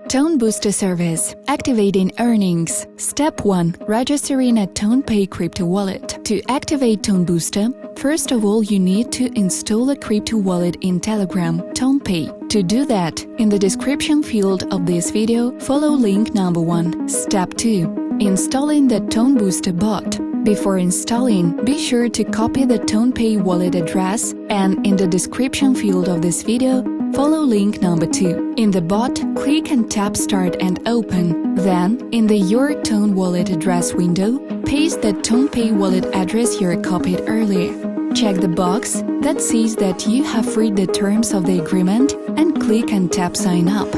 Tone Booster Service. Activating earnings. Step 1. Registering a TonePay crypto wallet. To activate Tone Booster, first of all you need to install a crypto wallet in Telegram, TonePay. To do that, in the description field of this video, follow link number 1. Step 2. Installing the Tone Booster bot. Before installing, be sure to copy the TonePay wallet address, and in the description field of this video, follow link number 2. In the bot, click and tap Start and Open. Then, in the Your Tone Wallet address window, paste the TonePay wallet address you copied earlier. Check the box that says that you have read the terms of the agreement and click and tap Sign Up.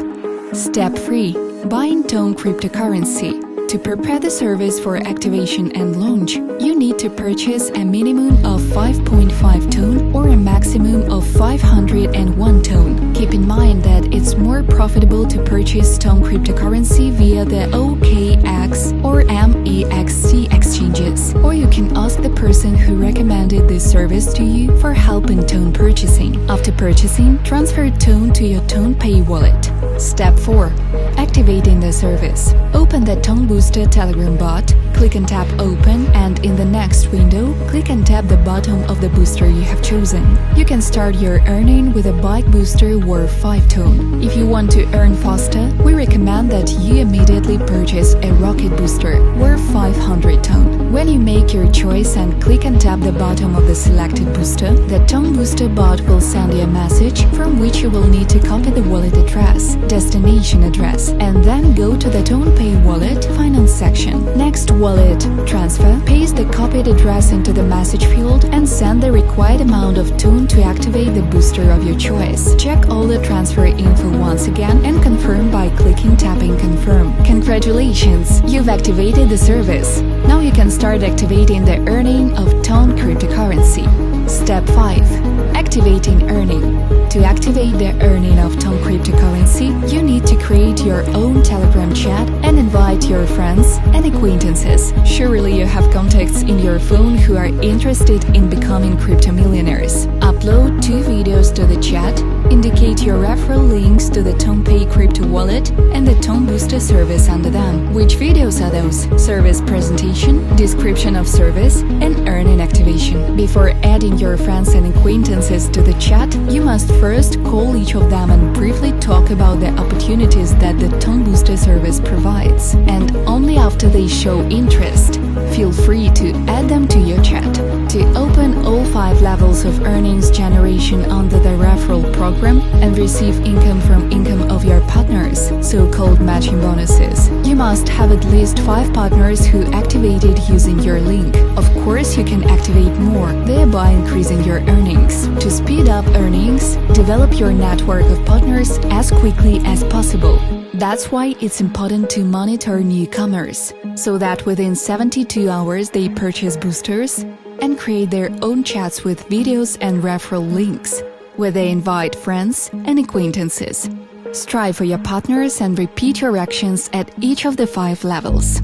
Step 3. Buying Tone cryptocurrency. To prepare the service for activation and launch, you need to purchase a minimum of 5.5 Tone or a maximum of 501 Tone. Keep in mind that it's more profitable to purchase Tone cryptocurrency via the OKX or MEXC exchanges, or you can ask the person who recommended this service to you for help in Tone purchasing. After purchasing, transfer Tone to your TonePay wallet. Step 4. Activating the service. Open the Tone Booster Telegram bot, click and tap Open, and in the next window, click and tap the bottom of the booster you have chosen. You can start your earning with a bike booster worth 5 Tone. If you want to earn faster, we recommend that you immediately purchase a rocket booster worth 500 Tone. When you make your choice and click and tap the bottom of the selected booster, the Tone Booster bot will send you a message from which you will need to copy the wallet address, destination address, and then go to the TonePay wallet finance section. Next, wallet transfer. Paste the copied address into the message field and send the required amount of Tone to activate the booster of your choice. Check all the transfer info once again and confirm by clicking tapping Confirm. Congratulations! You've activated the service. Now you can start activating the earning of Tone cryptocurrency. Step 5. Activating earning. To activate the earning of Tone cryptocurrency, you need to create your own Telegram chat and invite your friends and acquaintances. Surely you have contacts in your phone who are interested in becoming crypto millionaires. Upload 2 videos to the chat, indicate your referral links to the TonePay crypto wallet and the Tone Booster service under them. Which videos are those? Service presentation, description of service, and earning activation. Before adding your friends and acquaintances to the chat, you must first call each of them and briefly talk about the opportunities that the Tone Booster service provides. And only after they show interest, feel free to add them to your chat. To open all 5 levels of earnings generation under the referral program and receive income from income of your partners, so-called matching bonuses, you must have at least 5 partners who activated using your link. Of course, you can activate more, thereby increasing your earnings. To speed up earnings, develop your network of partners as quickly as possible. That's why it's important to monitor newcomers, so that within 72 hours they purchase boosters and create their own chats with videos and referral links, where they invite friends and acquaintances. Strive for your partners and repeat your actions at each of the 5 levels.